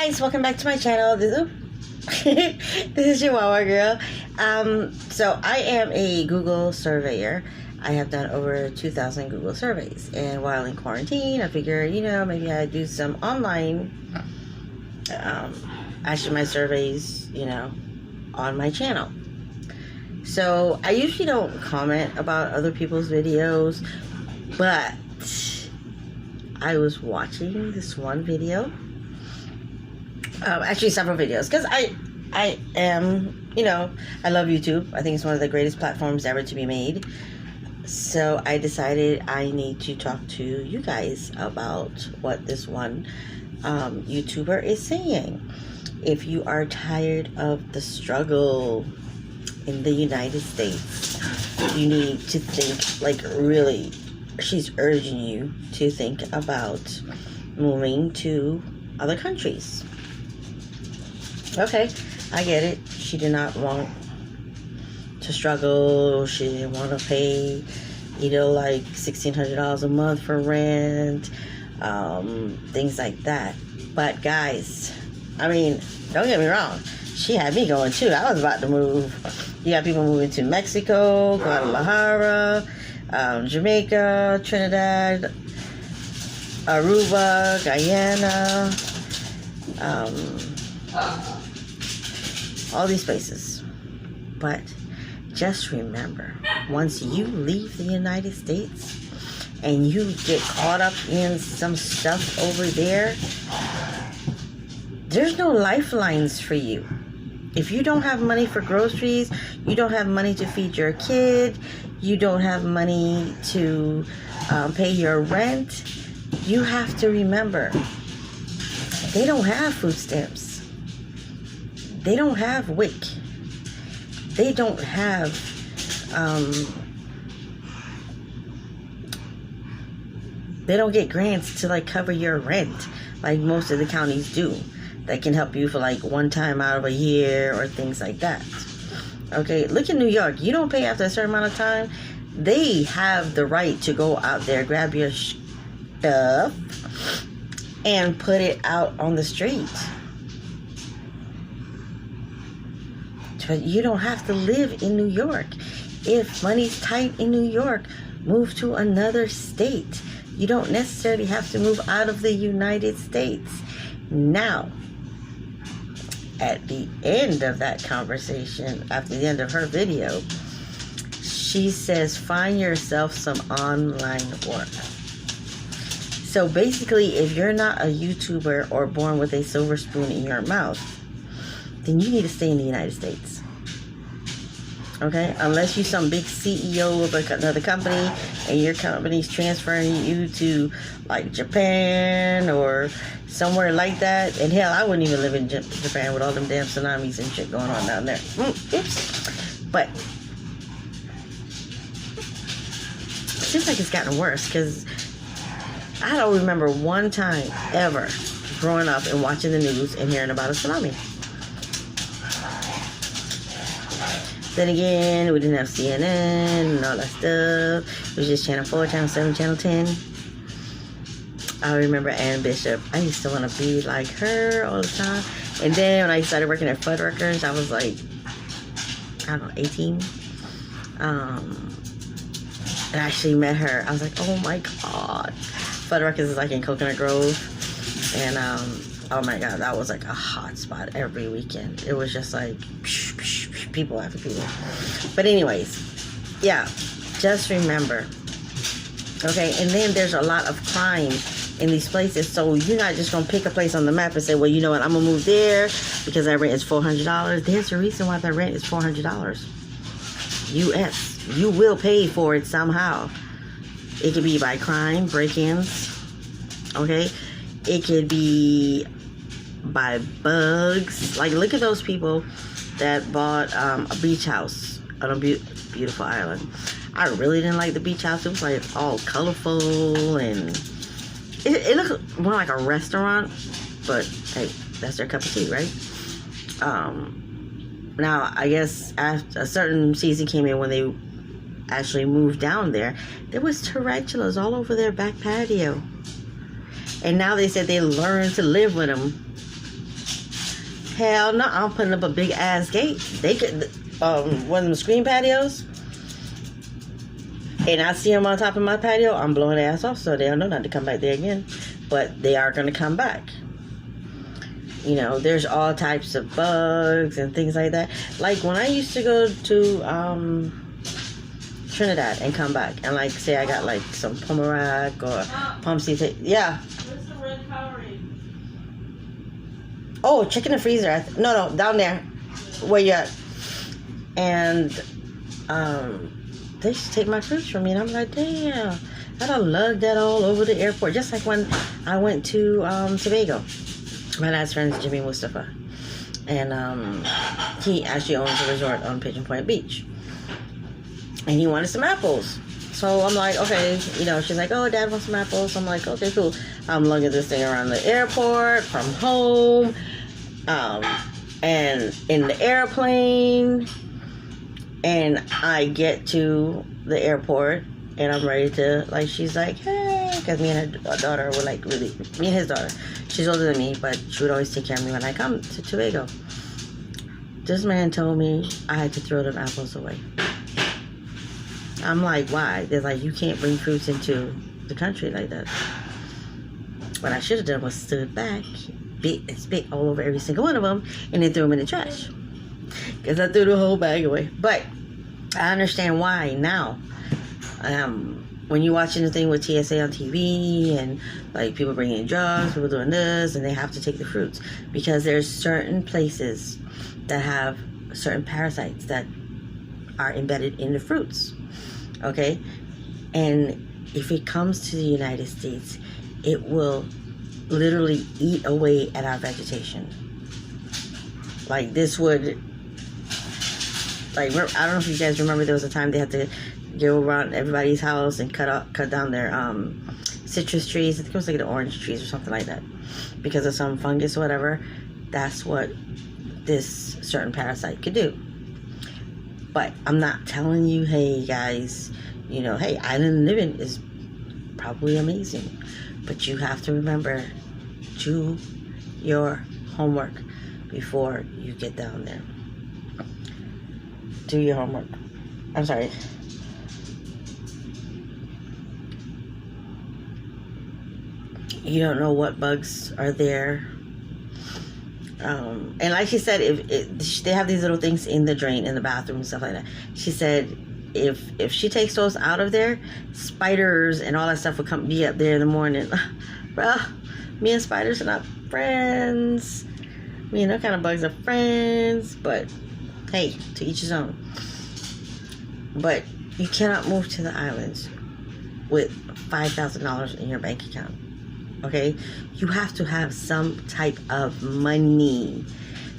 guys, welcome back to my channel. This is Chihuahua Girl. So I am a Google surveyor. I have done over 2,000 Google surveys, and while in quarantine I figured, maybe I'd do some online actually my surveys, on my channel. So I usually don't comment about other people's videos, but I was watching this one video, actually several videos, because I am, I love YouTube. I think it's one of the greatest platforms ever to be made. So I decided I need to talk to you guys about what this one YouTuber is saying. If you are tired of the struggle in the United States, you need to think, like, really, she's urging you to think about moving to other countries. Okay, I get it. She did not want to struggle. She didn't want to pay, like $1,600 a month for rent, things like that. But guys, I mean, don't get me wrong, she had me going too. I was about to move. You got people moving to Mexico, Guadalajara, Jamaica, Trinidad, Aruba, Guyana, all these places. But just remember, once you leave the United States and you get caught up in some stuff over there, there's no lifelines for you. If you don't have money for groceries, you don't have money to feed your kid, you don't have money to pay your rent, you have to remember, they don't have food stamps. They don't have WIC. They don't have they don't get grants to like cover your rent like most of the counties do, that can help you for like one time out of a year or things like that. Okay, look at New York. You don't pay after a certain amount of time, they have the right to go out there, grab your stuff and put it out on the street. But you don't have to live in New York. If money's tight in New York, move to another state. You don't necessarily have to move out of the United States. Now, at the end of that conversation, after the end of her video, she says, find yourself some online work. So basically, if you're not a YouTuber or born with a silver spoon in your mouth, then you need to stay in the United States. Okay? Unless you're some big CEO of another company and your company's transferring you to like Japan or somewhere like that. And hell, I wouldn't even live in Japan with all them damn tsunamis and shit going on down there. Oops. But it seems like it's gotten worse, because I don't remember one time ever growing up and watching the news and hearing about a tsunami. Then again, we didn't have CNN and all that stuff. It was just Channel 4, Channel 7, Channel 10. I remember Ann Bishop. I used to want to be like her all the time. And then when I started working at Fuddruckers, I was like, I don't know, 18. And I actually met her. I was like, oh my God. Fuddruckers is like in Coconut Grove. And oh my God, that was like a hot spot every weekend. It was just like people after people. But anyways, yeah, just remember. Okay, and then there's a lot of crime in these places, so you're not just gonna pick a place on the map and say, well, you know what, I'm gonna move there because that rent is $400. There's a reason why that rent is $400 US. You will pay for it somehow. It could be by crime, break-ins. Okay, it could be by bugs. Like, look at those people that bought a beach house on a beautiful island. I really didn't like the beach house. It was like all colorful and it looked more like a restaurant, but hey, that's their cup of tea, right? Now I guess after a certain season came in, when they actually moved down there was tarantulas all over their back patio. And now they said they learned to live with them. Hell no, I'm putting up a big ass gate. They could, one of them screen patios, and I see them on top of my patio, I'm blowing their ass off so they don't know not to come back there again. But they are going to come back. You know, there's all types of bugs and things like that. Like when I used to go to Trinidad and come back, and like say I got like some pomerac or pumpkin. Yeah. Where's the red coloring? Oh, check in the freezer. No, down there where you at. And they used to take my fruits from me, and I'm like, damn, I done lugged that all over the airport. Just like when I went to Tobago. My last friend's Jimmy Mustafa, and he actually owns a resort on Pigeon Point Beach, and he wanted some apples. So I'm like, okay, you know, she's like, oh, Dad wants some apples. I'm like, okay, cool. I'm lugging this thing around the airport from home, and in the airplane, and I get to the airport, and I'm ready to, like, she's like, hey, because me and her daughter were like really, me and his daughter, she's older than me, but she would always take care of me when I come to Tobago. This man told me I had to throw them apples away. I'm like, why? They're like, you can't bring fruits into the country like that. What I should have done was stood back, bit and spit all over every single one of them, and then threw them in the trash. Because I threw the whole bag away. But I understand why now. When you're watching the thing with TSA on TV and like people bringing drugs, people doing this, and they have to take the fruits because there's certain places that have certain parasites that are embedded in the fruits. Okay, and if it comes to the United States, it will literally eat away at our vegetation. Like this would, like, I don't know if you guys remember, there was a time they had to go around everybody's house and cut down their citrus trees. I think it was like the orange trees or something like that because of some fungus or whatever. That's what this certain parasite could do. But I'm not telling you, hey guys, you know, hey, island living is probably amazing, but you have to remember, do your homework before you get down there. Do your homework. I'm sorry. You don't know what bugs are there. And like she said, if they have these little things in the drain, in the bathroom and stuff like that. She said if she takes those out of there, spiders and all that stuff will be up there in the morning. Bruh, me and spiders are not friends. Me and that kind of bugs are friends. But hey, to each his own. But you cannot move to the islands with $5,000 in your bank account. Okay, you have to have some type of money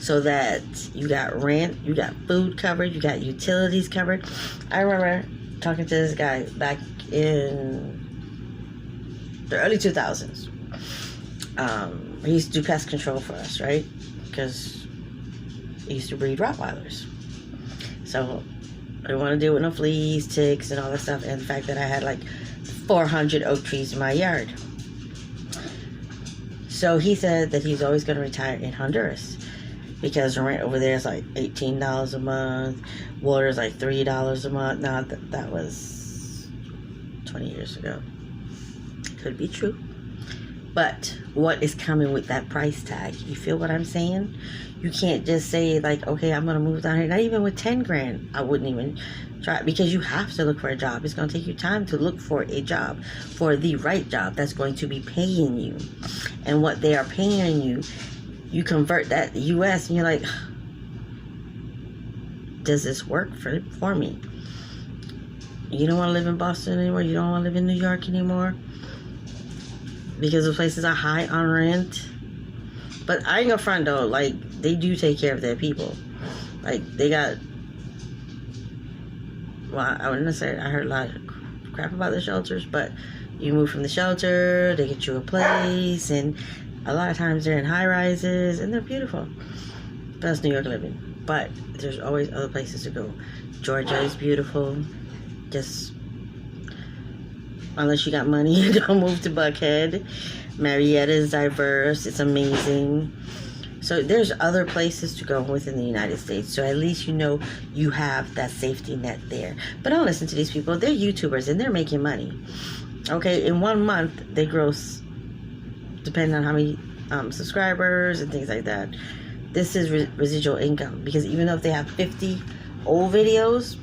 so that you got rent, you got food covered, you got utilities covered. I remember talking to this guy back in the early 2000s. He used to do pest control for us, right? Because he used to breed Rottweilers. So I didn't want to deal with no fleas, ticks, and all that stuff. And the fact that I had like 400 oak trees in my yard. So he said that he's always going to retire in Honduras because the rent over there is like $18 a month. Water is like $3 a month. Now, that was 20 years ago. Could be true. But what is coming with that price tag? You feel what I'm saying? You can't just say like, okay, I'm going to move down here. Not even with 10 grand. I wouldn't even try, because you have to look for a job. It's going to take you time to look for a job, for the right job that's going to be paying you. And what they are paying you, you convert that to US and you're like, does this work for me? You don't want to live in Boston anymore? You don't want to live in New York anymore? Because the places are high on rent. But I ain't gonna front though, like, they do take care of their people. Like, they got, well, I wouldn't say I heard a lot of crap about the shelters, but you move from the shelter, they get you a place, and a lot of times they're in high rises, and they're beautiful. That's New York living. But there's always other places to go. Georgia is beautiful. Just, unless you got money, don't move to Buckhead. Marietta is diverse. It's amazing. So there's other places to go within the United States. So at least you know you have that safety net there. But don't listen to these people. They're YouTubers and they're making money. Okay, in 1 month they gross, depending on how many subscribers and things like that. This is residual income, because even though if they have 50 old videos,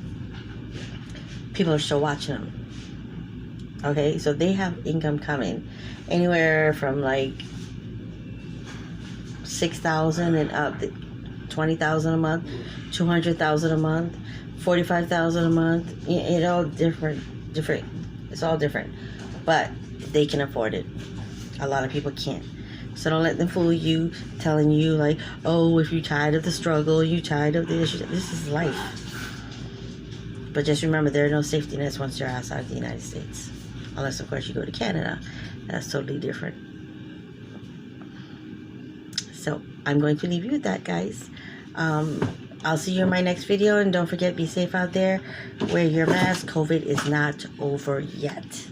people are still watching them. Okay, so they have income coming anywhere from like 6,000 and up, 20,000 a month, 200,000 a month, 45,000 a month. It all different. It's all different, but they can afford it. A lot of people can't. So don't let them fool you, telling you like, oh, if you're tired of the struggle, you're tired of this. This is life. But just remember, there are no safety nets once you're outside of the United States, unless of course you go to Canada. That's totally different. So I'm going to leave you with that, guys. I'll see you in my next video, and don't forget, be safe out there. Wear your mask. COVID is not over yet.